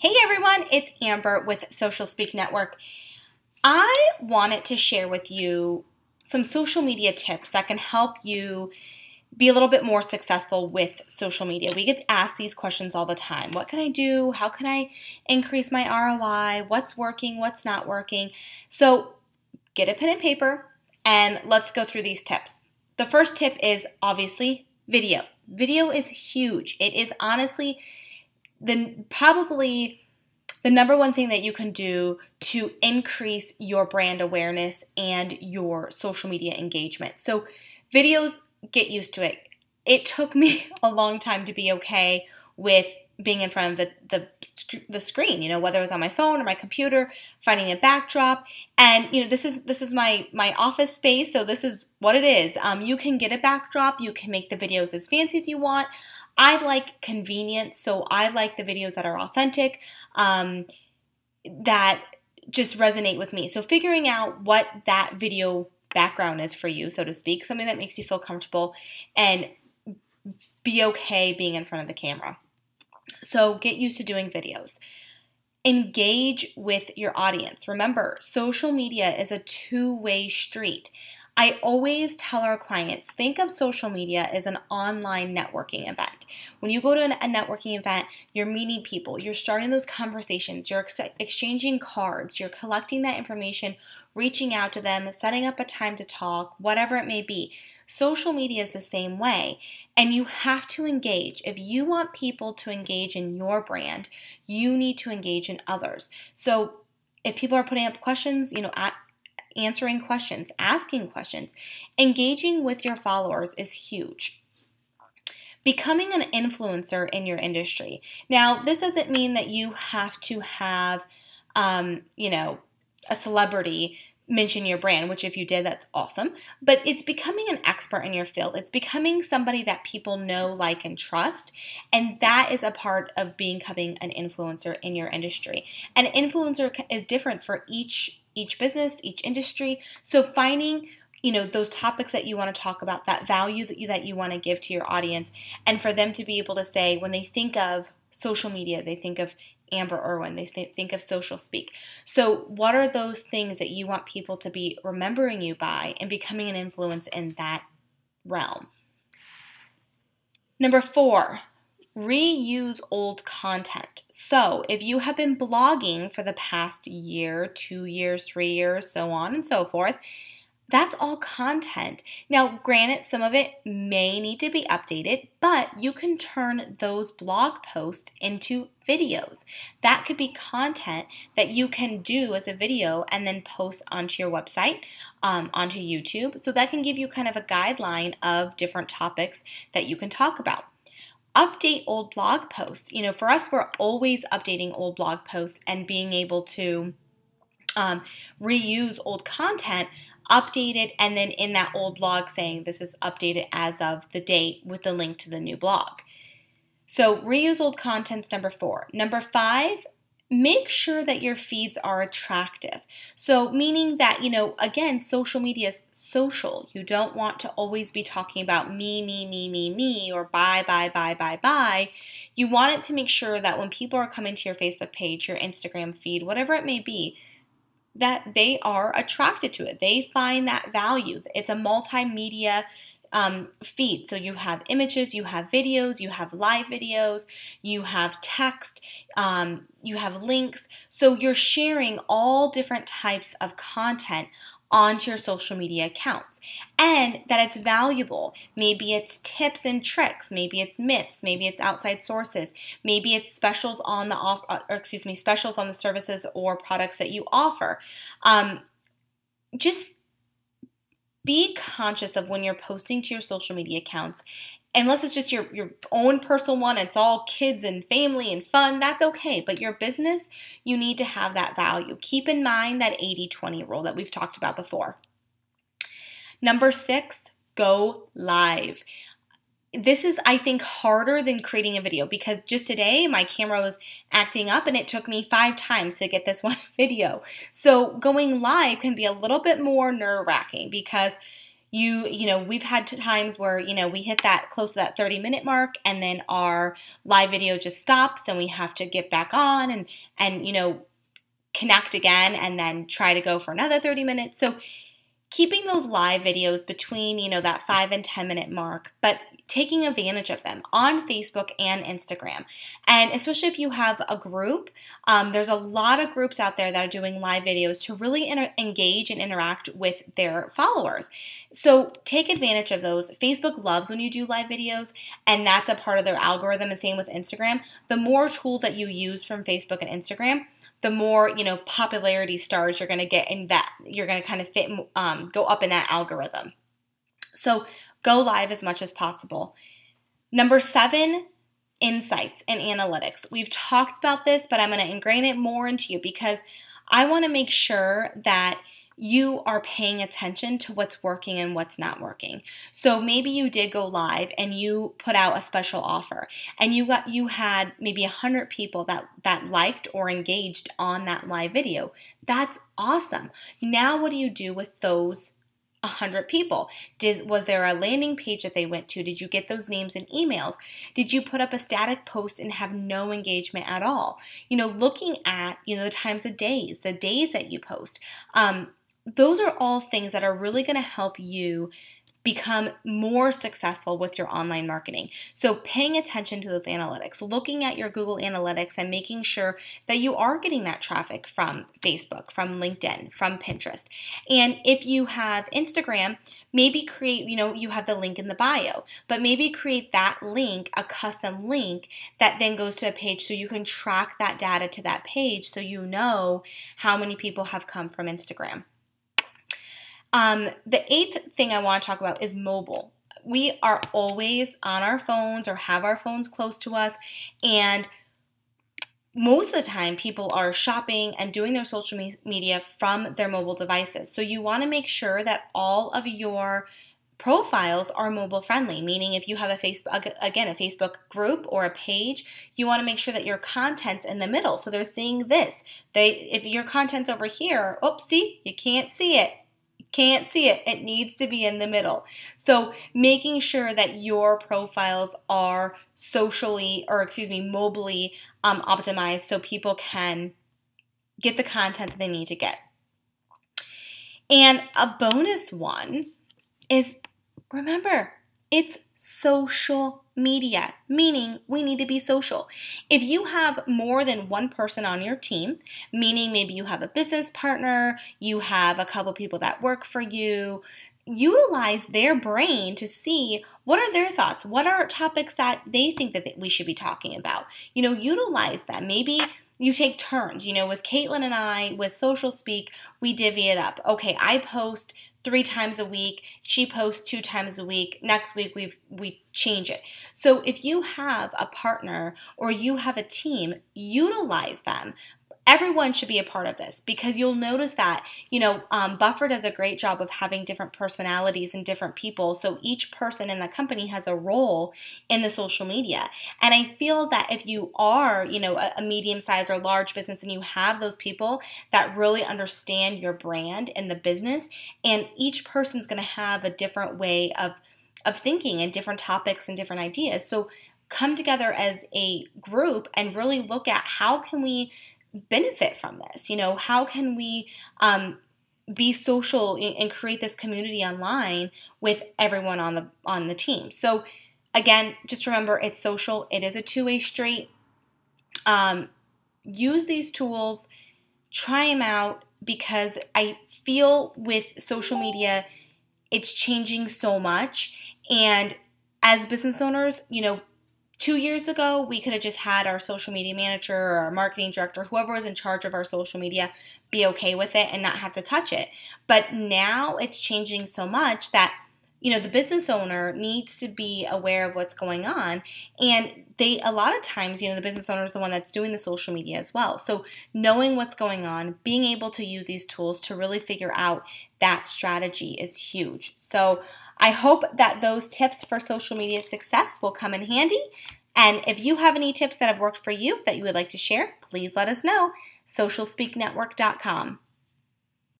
Hey everyone, it's Amber with Social Speak Network. I wanted to share with you some social media tips that can help you be a little bit more successful with social media. We get asked these questions all the time. What can I do? How can I increase my ROI? What's working? What's not working? So get a pen and paper and let's go through these tips. The first tip is obviously video. Video is huge. It is honestly probably the number one thing that you can do to increase your brand awareness and your social media engagement. So videos, get used to it. It took me a long time to be okay with being in front of the screen, whether it was on my phone or my computer, finding a backdrop. And, this is my office space, so this is what it is. You can get a backdrop. You can make the videos as fancy as you want. I like convenience, so I like the videos that are authentic, that just resonate with me. So figuring out what that video background is for you, so to speak, something that makes you feel comfortable and be okay being in front of the camera. So get used to doing videos. Engage with your audience. Remember, social media is a two-way street. I always tell our clients, think of social media as an online networking event. When you go to a networking event, you're meeting people, you're starting those conversations, you're exchanging cards, you're collecting that information, reaching out to them, setting up a time to talk, whatever it may be. Social media is the same way, and you have to engage. If you want people to engage in your brand, you need to engage in others. So if people are putting up questions, answering questions, asking questions, engaging with your followers is huge. Becoming an influencer in your industry. Now, this doesn't mean that you have to have, a celebrity mention your brand, which if you did, that's awesome. But it's becoming an expert in your field. It's becoming somebody that people know, like, and trust. And that is a part of becoming an influencer in your industry. An influencer is different for each business, each industry. So finding, those topics that you want to talk about, that value that you want to give to your audience, and for them to be able to say, when they think of social media, they think of Amber Irwin, they think of Social Speak. So what are those things that you want people to be remembering you by and becoming an influence in that realm? Number 4, reuse old content. So if you have been blogging for the past year, 2 years, 3 years, so on and so forth, that's all content. Now, granted, some of it may need to be updated, but you can turn those blog posts into videos. That could be content that you can do as a video and then post onto your website, onto YouTube. So that can give you kind of a guideline of different topics that you can talk about. Update old blog posts. For us, we're always updating old blog posts and being able to reuse old content, update it, and then in that old blog saying this is updated as of the date with the link to the new blog. So reuse old content's number 4. Number 5, make sure that your feeds are attractive. So meaning that, again, social media is social. You don't want to always be talking about me, or buy. You want it to make sure that when people are coming to your Facebook page, your Instagram feed, whatever it may be, that they are attracted to it. They find that value. It's a multimedia feed. So you have images, you have videos, you have live videos, you have text, you have links. So you're sharing all different types of content onto your social media accounts, and that it's valuable. Maybe it's tips and tricks, maybe it's myths, maybe it's outside sources, maybe it's specials on specials on the services or products that you offer. Just be conscious of when you're posting to your social media accounts. Unless it's just your own personal one, it's all kids and family and fun, that's okay. But your business, you need to have that value. Keep in mind that 80-20 rule that we've talked about before. Number 6, go live. This is, I think, harder than creating a video because just today my camera was acting up and it took me 5 times to get this one video. So going live can be a little bit more nerve-wracking because We've had times where, we hit that close to that 30-minute mark and then our live video just stops and we have to get back on and connect again and then try to go for another 30 minutes. So keeping those live videos between, that 5 and 10-minute mark, but taking advantage of them on Facebook and Instagram. And especially if you have a group, there's a lot of groups out there that are doing live videos to really engage and interact with their followers. So take advantage of those. Facebook loves when you do live videos, and that's a part of their algorithm. The same with Instagram. The more tools that you use from Facebook and Instagram, the more, popularity stars you're going to get in that. You're going to kind of go up in that algorithm. So go live as much as possible. Number 7, insights and analytics. We've talked about this, but I'm going to ingrain it more into you because I want to make sure that you are paying attention to what's working and what's not working. So maybe you did go live and you put out a special offer and you had maybe 100 people that liked or engaged on that live video. That's awesome. Now what do you do with those 100 people? Was there a landing page that they went to? Did you get those names and emails? Did you put up a static post and have no engagement at all? Looking at, the times of days, the days that you post. Those are all things that are really going to help you become more successful with your online marketing. So paying attention to those analytics, looking at your Google Analytics and making sure that you are getting that traffic from Facebook, from LinkedIn, from Pinterest. And if you have Instagram, maybe create, you have the link in the bio, but maybe create that link, a custom link that then goes to a page so you can track that data to that page so you know how many people have come from Instagram. The 8th thing I want to talk about is mobile. We are always on our phones or have our phones close to us, and most of the time people are shopping and doing their social media from their mobile devices. So you want to make sure that all of your profiles are mobile friendly, meaning if you have a Facebook group or a page, you want to make sure that your content's in the middle. So they're seeing this. If your content's over here, see, you can't see it. Can't see it. It needs to be in the middle. So making sure that your profiles are mobily optimized so people can get the content that they need to get. And a bonus one is, remember, it's social media, meaning we need to be social. If you have more than one person on your team, meaning maybe you have a business partner, you have a couple people that work for you, utilize their brain to see what are their thoughts, what are topics that they think that we should be talking about. Utilize them. Maybe you take turns. With Caitlin and I, with Social Speak, we divvy it up. Okay, I post 3 times a week. She posts 2 times a week. Next week, we change it. So if you have a partner or you have a team, utilize them. Everyone should be a part of this because you'll notice that, Buffer does a great job of having different personalities and different people. So each person in the company has a role in the social media. And I feel that if you are, a medium-sized or large business and you have those people that really understand your brand and the business, and each person's going to have a different way of thinking and different topics and different ideas. So come together as a group and really look at how can we benefit from this? How can we be social and create this community online with everyone on the team? So again, just remember, it's social. It is a two-way street. Use these tools, try them out, because I feel with social media, it's changing so much. And as business owners, 2 years ago, we could have just had our social media manager or our marketing director, whoever was in charge of our social media, be okay with it and not have to touch it. But now it's changing so much that, the business owner needs to be aware of what's going on. And a lot of times, the business owner is the one that's doing the social media as well. So knowing what's going on, being able to use these tools to really figure out that strategy is huge. So I hope that those tips for social media success will come in handy. And if you have any tips that have worked for you that you would like to share, please let us know. socialspeaknetwork.com.